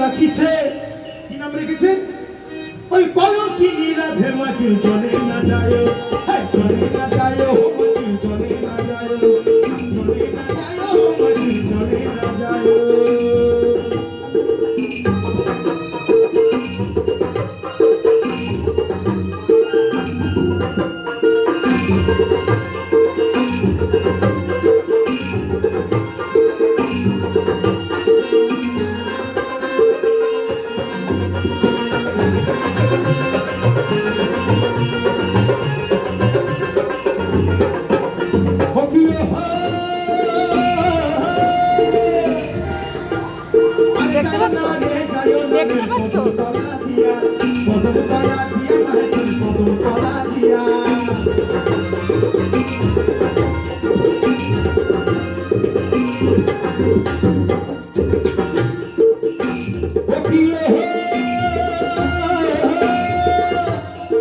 রাখিছে কি নাম রেখেছে ওই পলকিনী রাধে মাটির জলে না যায় জলে না যায় মাটির জলে না যায় জলে না যায় মাটির জলে না যায় দেখতে পাচ্ছ?